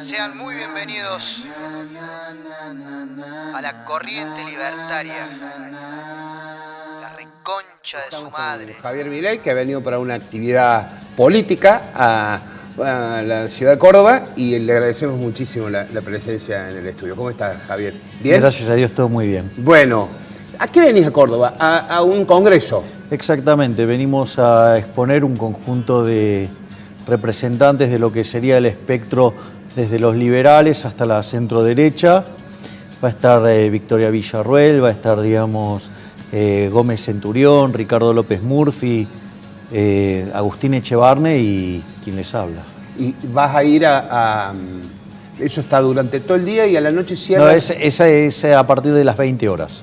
Sean muy bienvenidos a la corriente libertaria, la reconcha de su madre. Javier Milei, que ha venido para una actividad política a la ciudad de Córdoba, y le agradecemos muchísimo la presencia en el estudio. ¿Cómo estás, Javier? ¿Bien? Gracias a Dios, todo muy bien. Bueno, ¿a qué venís a Córdoba? ¿A un congreso? Exactamente, venimos a exponer un conjunto de representantes de lo que sería el espectro desde los liberales hasta la centro-derecha. Va a estar Victoria Villarruel, va a estar, digamos, Gómez Centurión, Ricardo López Murphy, Agustín Echevarne y quien les habla. ¿Y vas a ir eso está durante todo el día y a la noche cierra? No, esa es a partir de las 20 horas.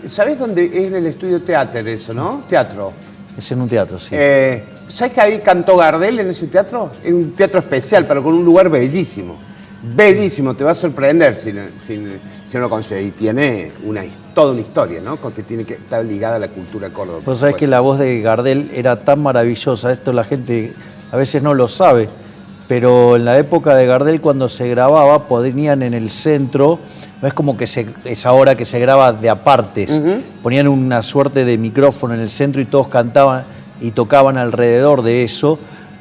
¿Sabés dónde es? En el estudio teatro eso, ¿no? Teatro. Es en un teatro, sí. ¿Sabés que ahí cantó Gardel en ese teatro? Es un teatro especial, pero con un lugar bellísimo. Bellísimo, te va a sorprender si no lo conoces. Y tiene toda una historia, ¿no? Con que tiene que estar ligada a la cultura córdoba. Pues sabés que la voz de Gardel era tan maravillosa, esto la gente a veces no lo sabe, pero en la época de Gardel, cuando se grababa, ponían en el centro, no es como que es ahora que se graba de apartes, ponían una suerte de micrófono en el centro y todos cantaban y tocaban alrededor de eso.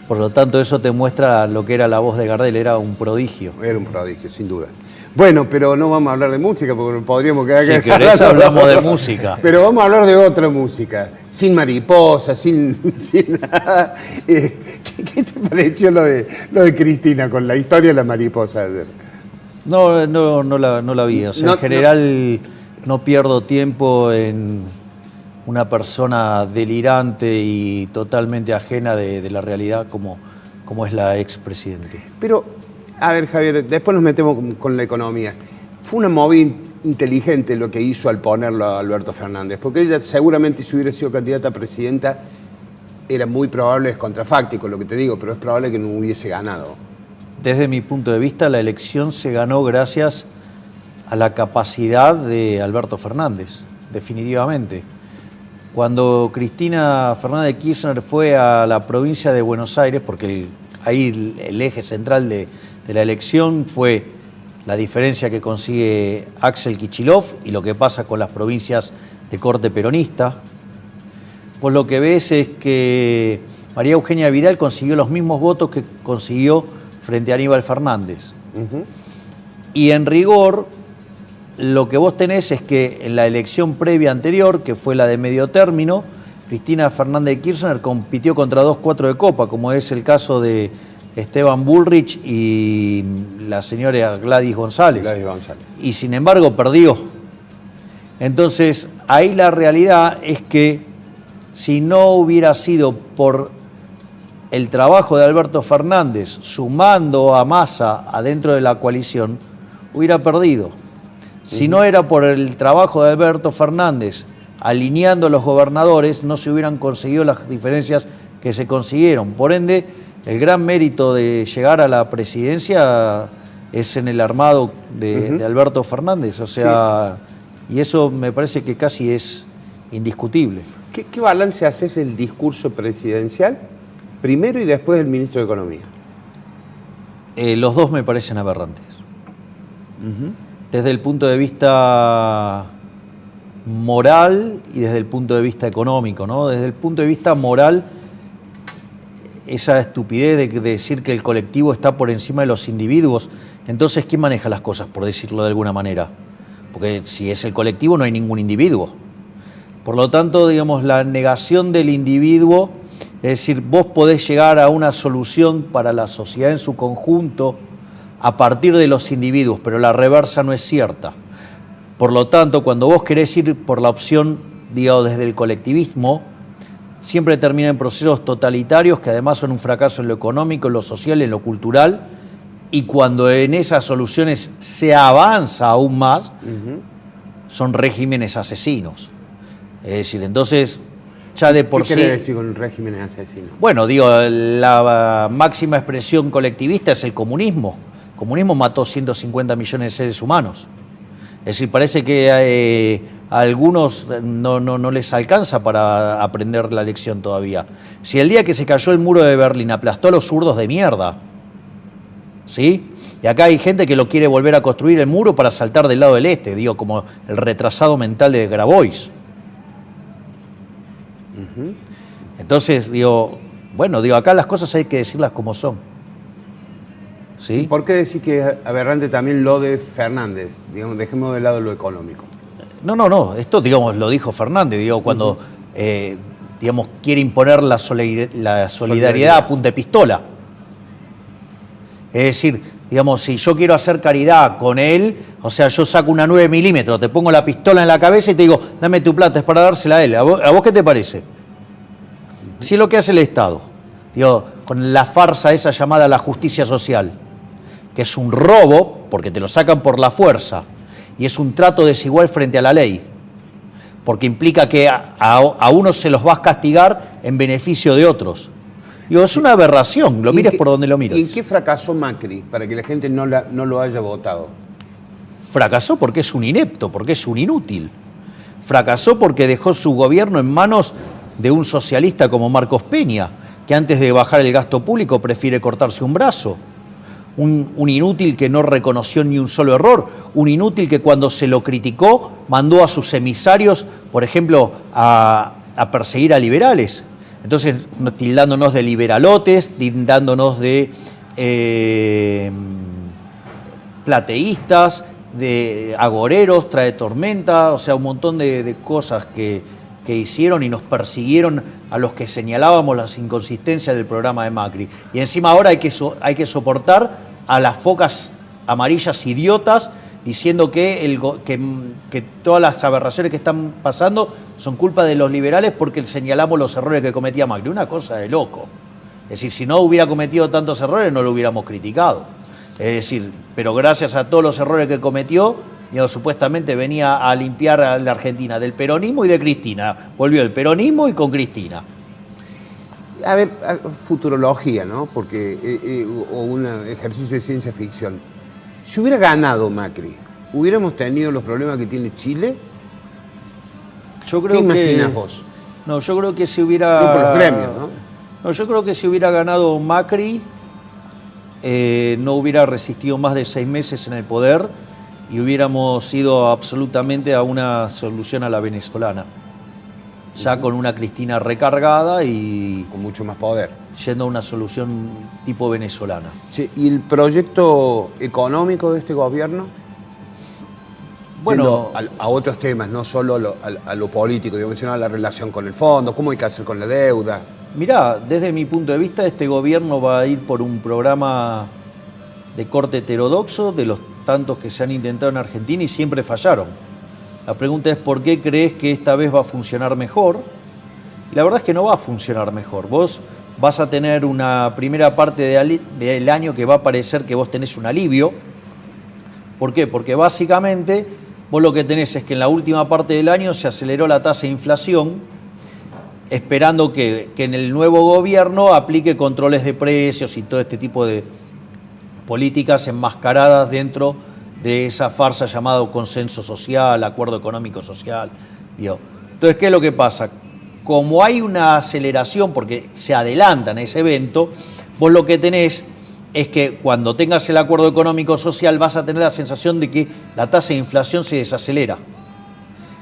Por lo tanto, eso te muestra lo que era la voz de Gardel, era un prodigio. Era un prodigio, sin duda. Bueno, pero no vamos a hablar de música porque podríamos quedar Si querés hablamos de música. Pero vamos a hablar de otra música, sin mariposa, sin nada. ¿Qué te pareció lo de Cristina con la historia de la mariposa ayer? No la vi. O sea, en general no pierdo tiempo en una persona delirante y totalmente ajena de la realidad como es la expresidente. Pero, a ver, Javier, después nos metemos con la economía. Fue una movida inteligente lo que hizo al ponerlo a Alberto Fernández, porque ella seguramente, si hubiera sido candidata a presidenta, era muy probable, es contrafáctico lo que te digo, pero es probable que no hubiese ganado. Desde mi punto de vista, la elección se ganó gracias a la capacidad de Alberto Fernández, definitivamente. Cuando Cristina Fernández de Kirchner fue a la provincia de Buenos Aires, porque ahí el eje central de la elección fue la diferencia que consigue Axel Kicillof y lo que pasa con las provincias de corte peronista, pues lo que ves es que María Eugenia Vidal consiguió los mismos votos que consiguió frente a Aníbal Fernández. Y en rigor, lo que vos tenés es que en la elección previa anterior, que fue la de medio término, Cristina Fernández de Kirchner compitió contra 2-4 de copa, como es el caso de Esteban Bullrich y la señora Gladys González. Y sin embargo perdió. Entonces, ahí la realidad es que si no hubiera sido por el trabajo de Alberto Fernández sumando a Massa adentro de la coalición, hubiera perdido. Si no era por el trabajo de Alberto Fernández alineando a los gobernadores, no se hubieran conseguido las diferencias que se consiguieron. Por ende, el gran mérito de llegar a la presidencia es en el armado de Alberto Fernández. O sea, sí. Y eso me parece que casi es indiscutible. ¿Qué balance haces del discurso presidencial, primero y después del ministro de Economía? Los dos me parecen aberrantes. Desde el punto de vista moral y desde el punto de vista económico, ¿no? Desde el punto de vista moral, esa estupidez de decir que el colectivo está por encima de los individuos, entonces, ¿quién maneja las cosas, por decirlo de alguna manera? Porque si es el colectivo no hay ningún individuo. Por lo tanto, digamos, la negación del individuo, es decir, vos podés llegar a una solución para la sociedad en su conjunto a partir de los individuos, pero la reversa no es cierta. Por lo tanto, cuando vos querés ir por la opción, digamos, desde el colectivismo, siempre termina en procesos totalitarios que además son un fracaso en lo económico, en lo social, en lo cultural, y cuando en esas soluciones se avanza aún más, son regímenes asesinos. Es decir, entonces, ya de por sí... ¿Qué quiere decir con regímenes asesinos? Bueno, digo, la máxima expresión colectivista es el comunismo. El comunismo mató 150 millones de seres humanos. Es decir, parece que a algunos no les alcanza para aprender la lección todavía. Si el día que se cayó el muro de Berlín aplastó a los zurdos de mierda, ¿sí? Y acá hay gente que lo quiere volver a construir el muro para saltar del lado del este, digo, como el retrasado mental de Grabois. Entonces, digo, acá las cosas hay que decirlas como son. ¿Sí? ¿Por qué decís que es aberrante también lo de Fernández? Digamos, dejemos de lado lo económico. No, esto, digamos, lo dijo Fernández, digo, cuando, digamos, quiere imponer la solidaridad a punta de pistola. Es decir, digamos, si yo quiero hacer caridad con él, o sea, yo saco una 9 milímetros, te pongo la pistola en la cabeza y te digo, dame tu plata, es para dársela a él. ¿A vos qué te parece? Si es lo que hace el Estado, digo, con la farsa esa llamada la justicia social, que es un robo, porque te lo sacan por la fuerza, y es un trato desigual frente a la ley, porque implica que a unos se los vas a castigar en beneficio de otros. Digo, es una aberración, lo mires por donde lo mires. ¿Y en qué fracasó Macri para que la gente no lo haya votado? Fracasó porque es un inepto, porque es un inútil. Fracasó porque dejó su gobierno en manos de un socialista como Marcos Peña, que antes de bajar el gasto público prefiere cortarse un brazo. Un inútil que no reconoció ni un solo error, un inútil que cuando se lo criticó mandó a sus emisarios, por ejemplo, a perseguir a liberales. Entonces, tildándonos de liberalotes, tildándonos de plateístas, de agoreros, trae tormenta, o sea, un montón de cosas que hicieron y nos persiguieron a los que señalábamos las inconsistencias del programa de Macri. Y encima ahora hay que soportar a las focas amarillas idiotas diciendo que todas las aberraciones que están pasando son culpa de los liberales porque señalamos los errores que cometía Macri. Una cosa de loco. Es decir, si no hubiera cometido tantos errores no lo hubiéramos criticado. Es decir, pero gracias a todos los errores que cometió, supuestamente venía a limpiar a la Argentina del peronismo y de Cristina. Volvió el peronismo y con Cristina. A ver, futurología, ¿no? Porque, o un ejercicio de ciencia ficción. Si hubiera ganado Macri, ¿hubiéramos tenido los problemas que tiene Chile? ¿Qué imaginas vos? No, yo creo que si hubiera... Por los gremios, ¿no? No, yo creo que si hubiera ganado Macri, no hubiera resistido más de 6 meses en el poder y hubiéramos ido absolutamente a una solución a la venezolana. Ya con una Cristina recargada y... Con mucho más poder. Yendo a una solución tipo venezolana. Sí, ¿y el proyecto económico de este gobierno? Bueno, a otros temas, no solo a lo político, yo mencionaba la relación con el fondo, cómo hay que hacer con la deuda. Mirá, desde mi punto de vista, este gobierno va a ir por un programa de corte heterodoxo, de los tantos que se han intentado en Argentina y siempre fallaron. La pregunta es, ¿por qué crees que esta vez va a funcionar mejor? Y la verdad es que no va a funcionar mejor. Vos vas a tener una primera parte del año que va a parecer que vos tenés un alivio. ¿Por qué? Porque básicamente vos lo que tenés es que en la última parte del año se aceleró la tasa de inflación, esperando que en el nuevo gobierno aplique controles de precios y todo este tipo de políticas enmascaradas dentro de esa farsa llamado consenso social, acuerdo económico social. Entonces, ¿qué es lo que pasa? Como hay una aceleración, porque se adelantan a ese evento, vos lo que tenés es que cuando tengas el acuerdo económico social vas a tener la sensación de que la tasa de inflación se desacelera.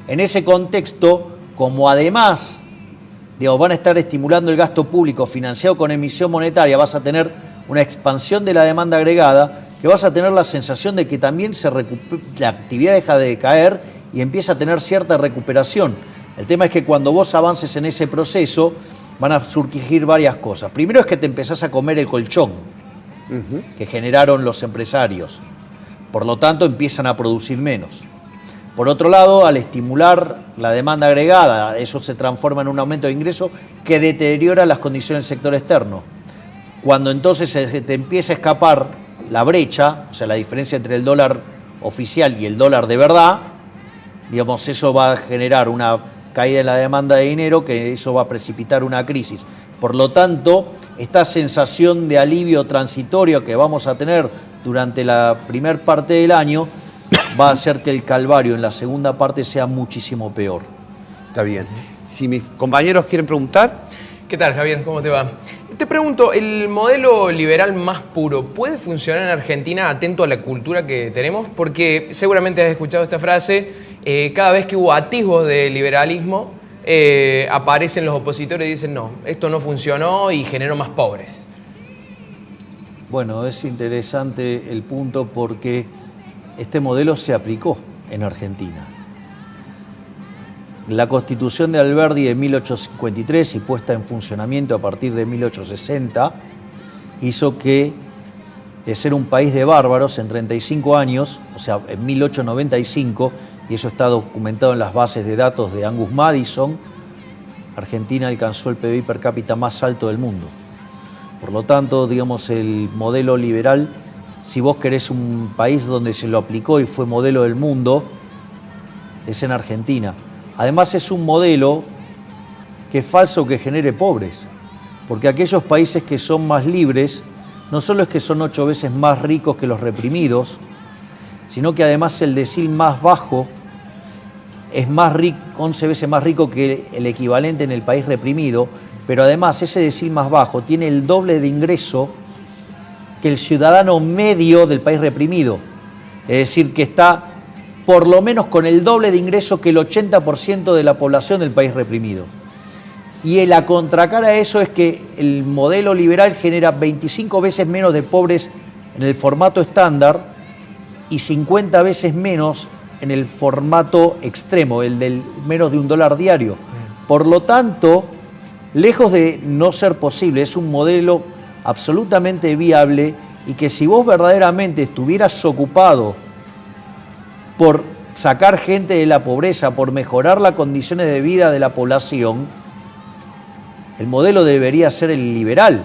En ese contexto, como además van a estar estimulando el gasto público financiado con emisión monetaria, vas a tener una expansión de la demanda agregada, que vas a tener la sensación de que también la actividad deja de caer y empieza a tener cierta recuperación. El tema es que cuando vos avances en ese proceso van a surgir varias cosas. Primero es que te empezás a comer el colchón que generaron los empresarios. Por lo tanto, empiezan a producir menos. Por otro lado, al estimular la demanda agregada, eso se transforma en un aumento de ingresos que deteriora las condiciones del sector externo. Cuando entonces se te empieza a escapar la brecha, o sea, la diferencia entre el dólar oficial y el dólar de verdad, eso va a generar una caída en la demanda de dinero, que eso va a precipitar una crisis. Por lo tanto, esta sensación de alivio transitorio que vamos a tener durante la primer parte del año va a hacer que el calvario en la segunda parte sea muchísimo peor. Está bien. Si mis compañeros quieren preguntar. ¿Qué tal, Javier? ¿Cómo te va? Te pregunto, ¿el modelo liberal más puro puede funcionar en Argentina atento a la cultura que tenemos? Porque seguramente has escuchado esta frase, cada vez que hubo atisbos de liberalismo, aparecen los opositores y dicen, no, esto no funcionó y generó más pobres. Bueno, es interesante el punto porque este modelo se aplicó en Argentina. La Constitución de Alberdi de 1853 y puesta en funcionamiento a partir de 1860 hizo que, de ser un país de bárbaros en 35 años, o sea, en 1895, y eso está documentado en las bases de datos de Angus Madison, Argentina alcanzó el PBI per cápita más alto del mundo. Por lo tanto, digamos, el modelo liberal, si vos querés un país donde se lo aplicó y fue modelo del mundo, es en Argentina. Además es un modelo que es falso que genere pobres, porque aquellos países que son más libres, no solo es que son 8 veces más ricos que los reprimidos, sino que además el decil más bajo es más rico, 11 veces más rico que el equivalente en el país reprimido, pero además ese decil más bajo tiene el doble de ingreso que el ciudadano medio del país reprimido, es decir, que está por lo menos con el doble de ingreso que el 80% de la población del país reprimido. Y la contracara a eso es que el modelo liberal genera 25 veces menos de pobres en el formato estándar y 50 veces menos en el formato extremo, el del menos de $1 diario. Por lo tanto, lejos de no ser posible, es un modelo absolutamente viable y que si vos verdaderamente estuvieras ocupado por sacar gente de la pobreza, por mejorar las condiciones de vida de la población, el modelo debería ser el liberal.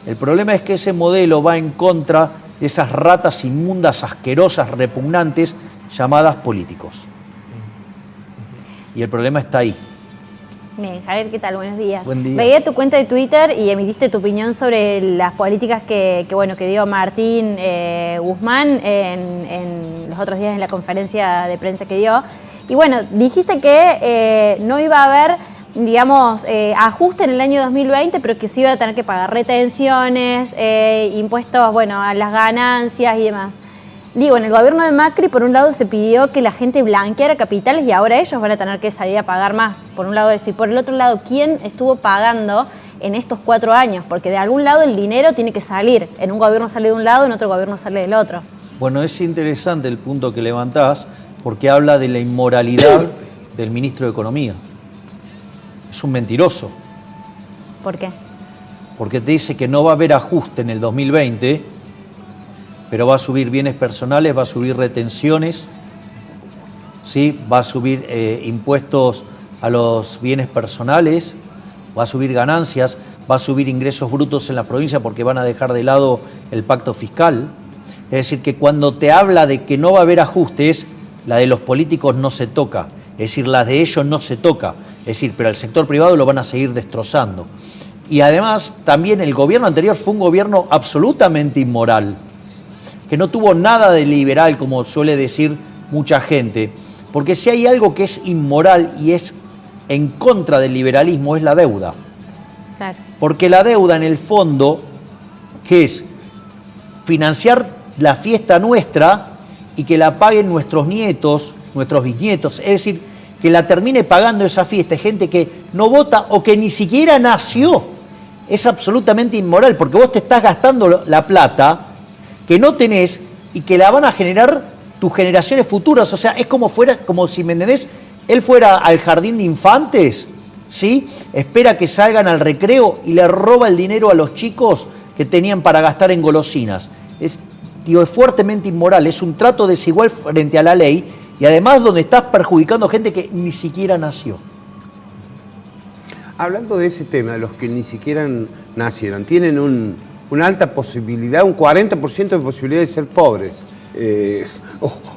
El problema es que ese modelo va en contra de esas ratas inmundas, asquerosas, repugnantes, llamadas políticos. Y el problema está ahí. Bien, Javier, ¿qué tal? Buenos días. Buen día. Veía tu cuenta de Twitter y emitiste tu opinión sobre las políticas que dio Martín Guzmán en los otros días en la conferencia de prensa que dio. Y bueno, dijiste que no iba a haber, digamos, ajuste en el año 2020, pero que sí iba a tener que pagar retenciones, impuestos, bueno, a las ganancias y demás. Digo, en el gobierno de Macri, por un lado, se pidió que la gente blanqueara capitales y ahora ellos van a tener que salir a pagar más. Por un lado eso. Y por el otro lado, ¿quién estuvo pagando en estos 4 años? Porque de algún lado el dinero tiene que salir. En un gobierno sale de un lado, en otro gobierno sale del otro. Bueno, es interesante el punto que levantás porque habla de la inmoralidad del ministro de Economía. Es un mentiroso. ¿Por qué? Porque te dice que no va a haber ajuste en el 2020, pero va a subir bienes personales, va a subir retenciones, ¿sí? Va a subir impuestos a los bienes personales, va a subir ganancias, va a subir ingresos brutos en la provincia porque van a dejar de lado el pacto fiscal. Es decir, que cuando te habla de que no va a haber ajustes, la de los políticos no se toca, es decir, la de ellos no se toca, es decir, pero al sector privado lo van a seguir destrozando. Y además, también el gobierno anterior fue un gobierno absolutamente inmoral, que no tuvo nada de liberal, como suele decir mucha gente, porque si hay algo que es inmoral y es en contra del liberalismo es la deuda. Claro. Porque la deuda en el fondo, que es financiar la fiesta nuestra y que la paguen nuestros nietos, nuestros bisnietos, es decir, que la termine pagando esa fiesta gente que no vota o que ni siquiera nació, es absolutamente inmoral, porque vos te estás gastando la plata que no tenés y que la van a generar tus generaciones futuras. O sea, es como si, ¿me entendés? Él fuera al jardín de infantes, ¿sí? Espera que salgan al recreo y le roba el dinero a los chicos que tenían para gastar en golosinas. Es fuertemente inmoral, es un trato desigual frente a la ley y además donde estás perjudicando gente que ni siquiera nació. Hablando de ese tema, los que ni siquiera nacieron, tienen una alta posibilidad, un 40% de posibilidad de ser pobres.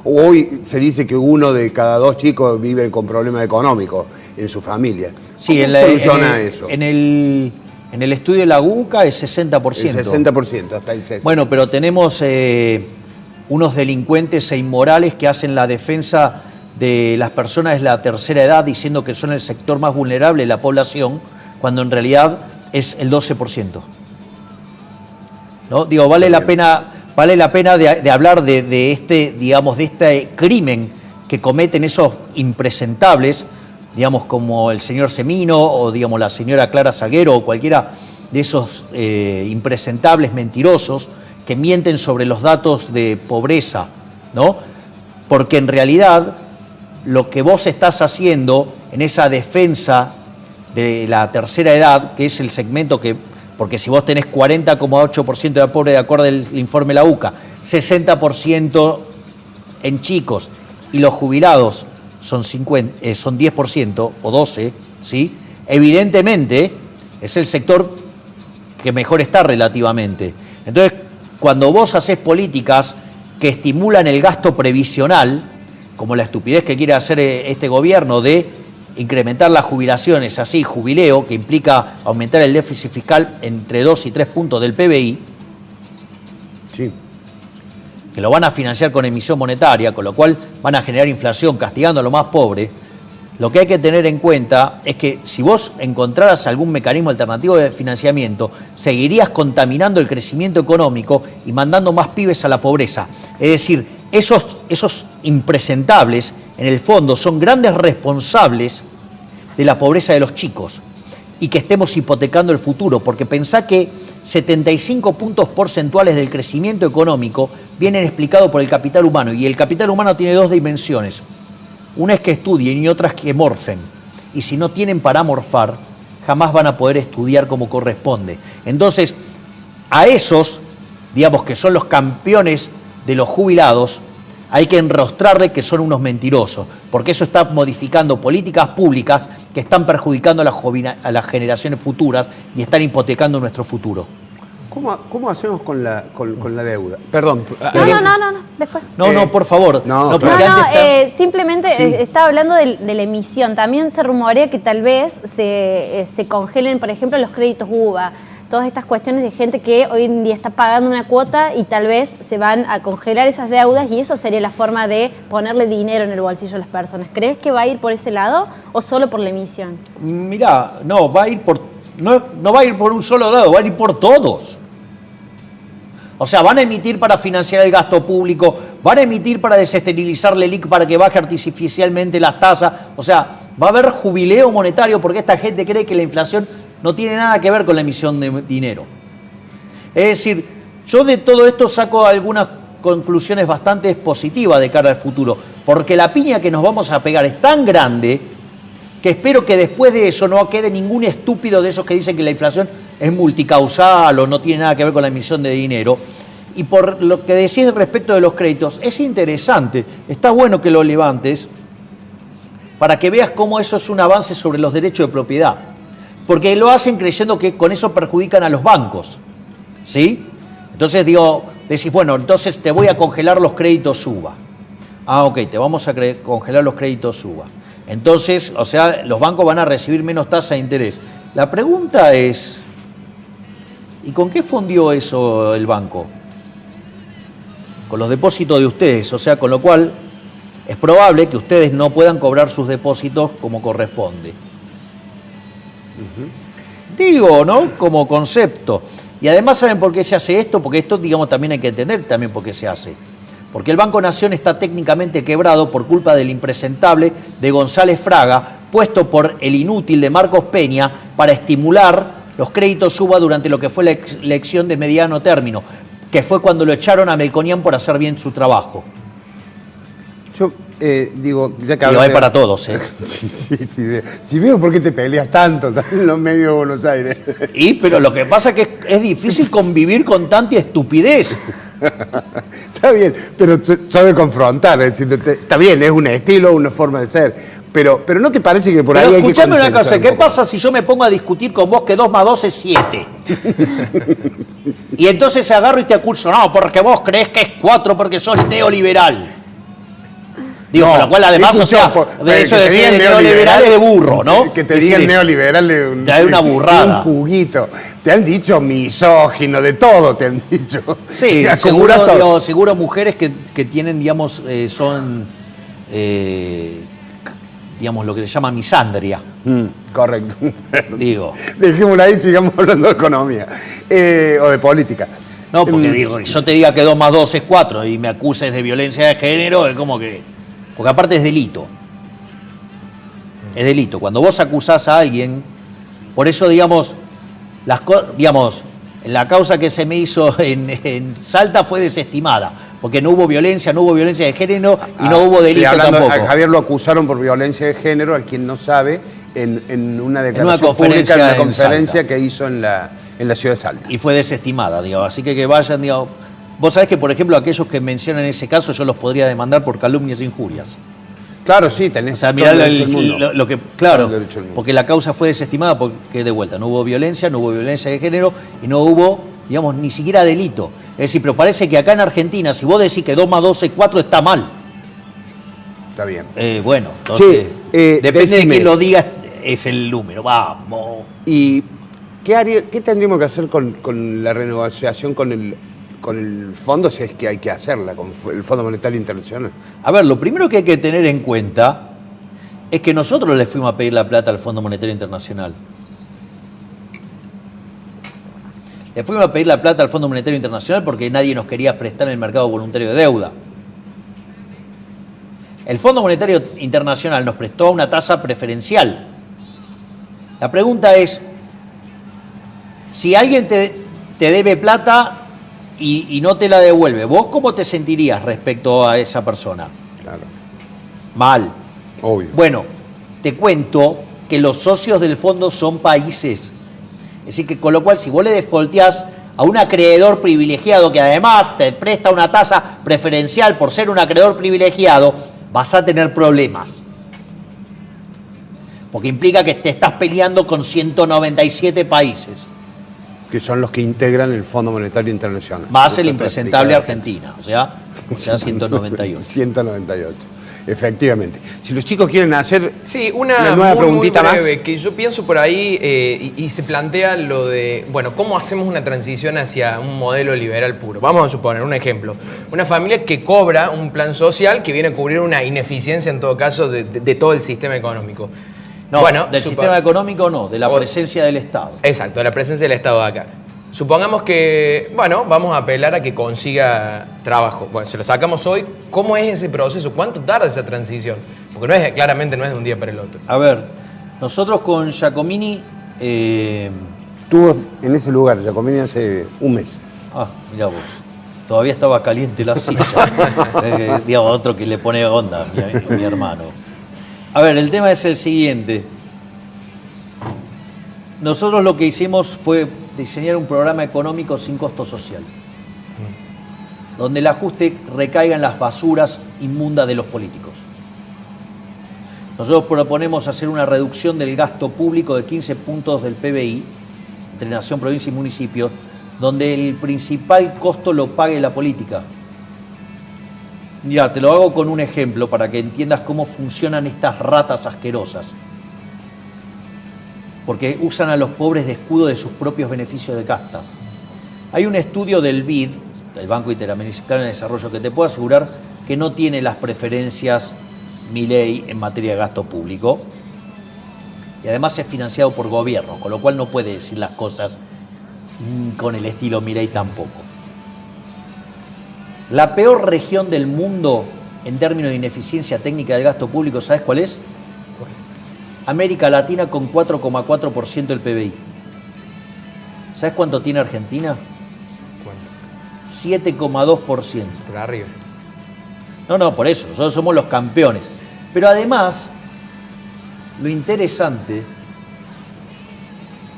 Hoy se dice que 1 de cada 2 chicos viven con problemas económicos en su familia. Sí, ¿Cómo soluciona eso? En el estudio de la UCA es 60%. El 60%, hasta el 60%. Bueno, pero tenemos unos delincuentes e inmorales que hacen la defensa de las personas de la tercera edad diciendo que son el sector más vulnerable de la población, cuando en realidad es el 12%. ¿No? Digo, vale la pena de hablar de este crimen que cometen esos impresentables, digamos, como el señor Semino o digamos la señora Clara Salguero o cualquiera de esos impresentables mentirosos que mienten sobre los datos de pobreza, ¿no? Porque en realidad lo que vos estás haciendo en esa defensa de la tercera edad, que es el segmento que, porque si vos tenés 40,8% de la pobreza, de acuerdo al informe de la UCA, 60% en chicos y los jubilados son 10% o 12%, ¿sí? Evidentemente es el sector que mejor está relativamente. Entonces, cuando vos hacés políticas que estimulan el gasto previsional, como la estupidez que quiere hacer este gobierno de incrementar las jubilaciones, así, jubileo, que implica aumentar el déficit fiscal entre 2 y 3 puntos del PBI, Sí. que lo van a financiar con emisión monetaria, con lo cual van a generar inflación castigando a lo más pobre, lo que hay que tener en cuenta es que si vos encontraras algún mecanismo alternativo de financiamiento, seguirías contaminando el crecimiento económico y mandando más pibes a la pobreza. Es decir, esos impresentables, en el fondo, son grandes responsables de la pobreza de los chicos y que estemos hipotecando el futuro, porque pensá que 75 puntos porcentuales del crecimiento económico vienen explicados por el capital humano, y el capital humano tiene dos dimensiones. Una es que estudien y otra es que morfen. Y si no tienen para morfar, jamás van a poder estudiar como corresponde. Entonces, a esos, digamos que son los campeones de los jubilados, hay que enrostrarle que son unos mentirosos, porque eso está modificando políticas públicas que están perjudicando a las generaciones futuras y están hipotecando nuestro futuro. ¿Cómo hacemos con la deuda? Perdón. No, después. No, por favor. porque antes simplemente estaba hablando de la emisión. También se rumorea que tal vez se congelen, por ejemplo, los créditos UVA. Todas estas cuestiones de gente que hoy en día está pagando una cuota y tal vez se van a congelar esas deudas, y eso sería la forma de ponerle dinero en el bolsillo a las personas. ¿Crees que va a ir por ese lado o solo por la emisión? Mirá, no va a ir no va a ir por un solo lado, va a ir por todos. O sea, van a emitir para financiar el gasto público, van a emitir para desesterilizar la LELIQ para que baje artificialmente las tasas. O sea, va a haber jubileo monetario porque esta gente cree que la inflación no tiene nada que ver con la emisión de dinero. Es decir, yo de todo esto saco algunas conclusiones bastante positivas de cara al futuro, porque la piña que nos vamos a pegar es tan grande que espero que después de eso no quede ningún estúpido de esos que dicen que la inflación es multicausal o no tiene nada que ver con la emisión de dinero. Y por lo que decís respecto de los créditos, es interesante, está bueno que lo levantes para que veas cómo eso es un avance sobre los derechos de propiedad. Porque lo hacen creyendo que con eso perjudican a los bancos, ¿sí? Entonces decís, bueno, entonces te voy a congelar los créditos UVA. Ah, ok, te vamos a congelar los créditos UVA. Entonces, o sea, los bancos van a recibir menos tasa de interés. La pregunta es, ¿y con qué fondió eso el banco? Con los depósitos de ustedes, o sea, con lo cual es probable que ustedes no puedan cobrar sus depósitos como corresponde. Digo, ¿no? Como concepto. Y además, ¿saben por qué se hace esto? Porque esto, digamos, también hay que entender también por qué se hace. Porque el Banco Nación está técnicamente quebrado por culpa del impresentable de González Fraga, puesto por el inútil de Marcos Peña para estimular los créditos UVA durante lo que fue la elección de mediano término, que fue cuando lo echaron a Melconian por hacer bien su trabajo. Yo digo, ya que hay para todos, ¿eh? Sí, veo por qué te peleas tanto en los medios de Buenos Aires. Pero lo que pasa es que es difícil convivir con tanta estupidez. Está bien, pero sos de confrontar, es decir, está bien, es un estilo, una forma de ser, pero ¿no te parece que por ahí hay que escuchame una cosa, ¿qué poco? pasa si yo me pongo a discutir con vos que 2 más 2 es 7? Y entonces agarro y te acuso, no, porque vos creés que es 4 porque sos neoliberal. Digo, No, con lo cual además, o sea, de eso de ser neoliberal es de burro, ¿no? Que te digan neoliberal es te da una burrada. un juguito. Te han dicho misógino, de todo te han dicho. Sí, Te seguro, acumula todo. digo, seguro mujeres que tienen, digamos, son, digamos, lo que se llama misandria. Correcto. Digo. Dejémoslo ahí, sigamos hablando de economía o de política. No, porque digo, yo te diga que 2 más 2 es 4 y me acuses de violencia de género, es como que... Porque aparte es delito. Es delito. Cuando vos acusás a alguien, por eso, digamos, digamos, la causa que se me hizo en Salta fue desestimada, porque no hubo violencia de género y no hubo delito tampoco. A Javier lo acusaron por violencia de género, al quien no sabe, en una declaración pública, en una conferencia que hizo en la ciudad de Salta. Y fue desestimada, digamos. Así que vayan, digamos. Vos sabés que, por ejemplo, aquellos que mencionan ese caso, yo los podría demandar por calumnias e injurias. Claro, sí, tenés O sea, todo mirá el derecho del mundo. lo que, claro, Todo el derecho del mundo. porque la causa fue desestimada porque, de vuelta, no hubo violencia de género y no hubo, digamos, ni siquiera delito. Es decir, pero parece que acá en Argentina, si vos decís que 2 más 2 es 4, está mal. Está bien. Bueno, entonces, Sí, depende de decime. quién lo diga, es el número. Vamos. ¿Y qué tendríamos que hacer con la renegociación con el fondo, si es que hay que hacerla, con el Fondo Monetario Internacional? A ver, lo primero que hay que tener en cuenta es que nosotros le fuimos a pedir la plata al Fondo Monetario Internacional. Le fuimos a pedir la plata al Fondo Monetario Internacional porque nadie nos quería prestar en el mercado voluntario de deuda. El Fondo Monetario Internacional nos prestó a una tasa preferencial. La pregunta es, si alguien te debe plata y no te la devuelve, ¿vos cómo te sentirías respecto a esa persona? Claro, Mal. obvio. Bueno, te cuento que los socios del fondo son países. Es decir, que con lo cual, si vos le defaulteás a un acreedor privilegiado que además te presta una tasa preferencial por ser un acreedor privilegiado, vas a tener problemas. Porque implica que te estás peleando con 197 países. Que son los que integran el Fondo Monetario Internacional. Más el impresentable Argentina, o sea 198. 198, efectivamente. Si los chicos quieren hacer Sí, una nueva muy preguntita breve, más. que yo pienso por ahí y se plantea lo de, bueno, ¿cómo hacemos una transición hacia un modelo liberal puro? Vamos a suponer un ejemplo. Una familia que cobra un plan social que viene a cubrir una ineficiencia, en todo caso, de todo el sistema económico. No, Bueno, del sistema económico no, de la O- presencia del Estado. Exacto, de la presencia del Estado acá. Supongamos que, bueno, vamos a apelar a que consiga trabajo. Bueno, se lo sacamos hoy. ¿Cómo es ese proceso? ¿Cuánto tarda esa transición? Porque claramente no es de un día para el otro. A ver, nosotros con Giacomini... Estuvo en ese lugar, Giacomini, hace un mes. mirá vos, todavía estaba caliente la silla. Digamos, otro que le pone onda, mi hermano. A ver, el tema es el siguiente. Nosotros lo que hicimos fue diseñar un programa económico sin costo social, donde el ajuste recaiga en las basuras inmundas de los políticos. Nosotros proponemos hacer una reducción del gasto público de 15 puntos del PBI, entre nación, provincia y municipio, donde el principal costo lo pague la política. Mira, te lo hago con un ejemplo para que entiendas cómo funcionan estas ratas asquerosas. Porque usan a los pobres de escudo de sus propios beneficios de casta. Hay un estudio del BID, del Banco Interamericano de Desarrollo, que te puedo asegurar que no tiene las preferencias Milei en materia de gasto público. Y además es financiado por gobierno, con lo cual no puede decir las cosas con el estilo Milei tampoco. La peor región del mundo en términos de ineficiencia técnica del gasto público, ¿sabes cuál es? América Latina con 4,4% del PBI. ¿Sabes cuánto tiene Argentina? ¿Cuánto? 7,2%. Por arriba. No, por eso, nosotros somos los campeones. Pero además, lo interesante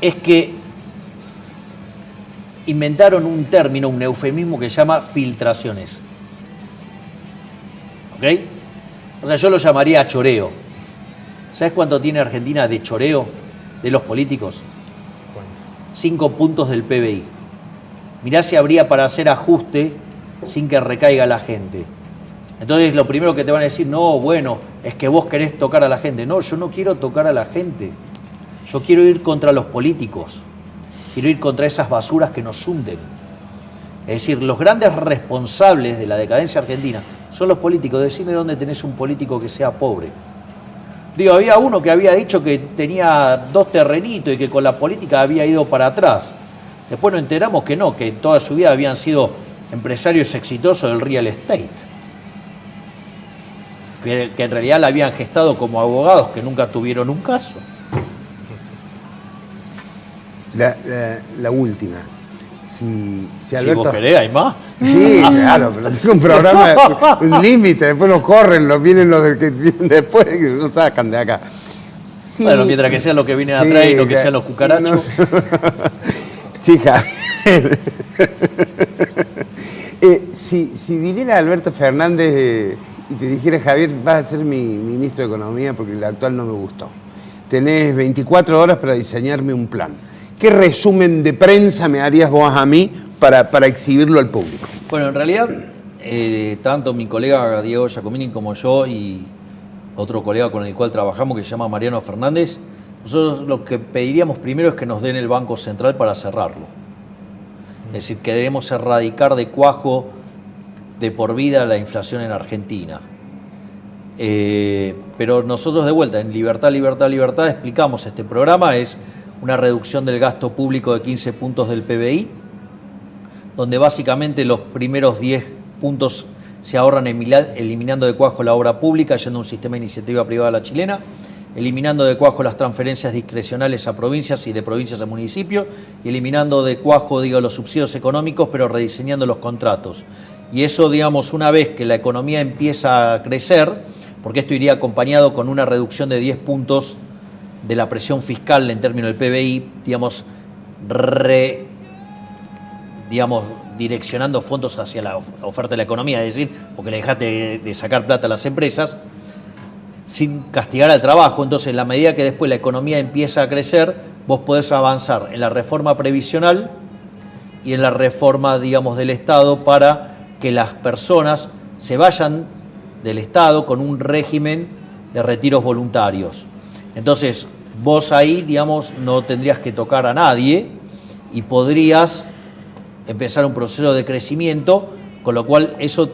es que inventaron un término, un eufemismo que se llama filtraciones. ¿Ok? O sea, yo lo llamaría choreo. ¿Sabes cuánto tiene Argentina de choreo de los políticos? ¿Cuánto? 5 puntos del PBI. Mirá si habría para hacer ajuste sin que recaiga la gente. Entonces lo primero que te van a decir, no, bueno, es que vos querés tocar a la gente. No, yo no quiero tocar a la gente. Yo quiero ir contra los políticos. Quiero ir contra esas basuras que nos hunden. Es decir, los grandes responsables de la decadencia argentina son los políticos. Decime dónde tenés un político que sea pobre. Digo, había uno que había dicho que tenía 2 terrenitos y que con la política había ido para atrás. Después nos enteramos que no, que toda su vida habían sido empresarios exitosos del real estate. Que en realidad la habían gestado como abogados que nunca tuvieron un caso. La última. Si Si vos querés, hay más. Sí, claro, pero tengo un programa, un límite, después nos corren, vienen los que vienen después que nos sacan de acá. Sí, Bueno, mientras que sean los que vienen atrás y no que sean los cucarachos. No sé. Chica, si viniera Alberto Fernández y te dijera, Javier, vas a ser mi ministro de Economía porque el actual no me gustó. Tenés 24 horas para diseñarme un plan. ¿Qué resumen de prensa me harías vos a mí para exhibirlo al público? Bueno, en realidad, tanto mi colega Diego Giacomini como yo y otro colega con el cual trabajamos que se llama Mariano Fernández, nosotros lo que pediríamos primero es que nos den el Banco Central para cerrarlo. Es decir, que debemos erradicar de cuajo de por vida la inflación en Argentina. Pero nosotros de vuelta, en Libertad, Libertad, Libertad, explicamos este programa, es una reducción del gasto público de 15 puntos del PBI, donde básicamente los primeros 10 puntos se ahorran eliminando de cuajo la obra pública, yendo a un sistema de iniciativa privada a la chilena, eliminando de cuajo las transferencias discrecionales a provincias y de provincias a municipios, y eliminando de cuajo, los subsidios económicos, pero rediseñando los contratos. Y eso, una vez que la economía empieza a crecer, porque esto iría acompañado con una reducción de 10 puntos de la presión fiscal en términos del PBI, direccionando fondos hacia la oferta de la economía, es decir, porque le dejaste de sacar plata a las empresas, sin castigar al trabajo. Entonces, en la medida que después la economía empieza a crecer, vos podés avanzar en la reforma previsional y en la reforma, del Estado para que las personas se vayan del Estado con un régimen de retiros voluntarios. Entonces, vos ahí, no tendrías que tocar a nadie y podrías empezar un proceso de crecimiento, con lo cual eso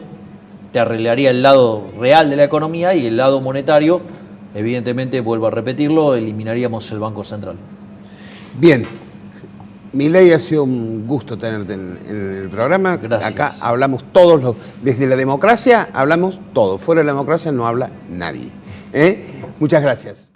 te arreglaría el lado real de la economía y el lado monetario, evidentemente, vuelvo a repetirlo, eliminaríamos el Banco Central. Bien. Milei, ha sido un gusto tenerte en el programa. Gracias. Acá hablamos desde la democracia hablamos todo. Fuera de la democracia no habla nadie. Muchas gracias.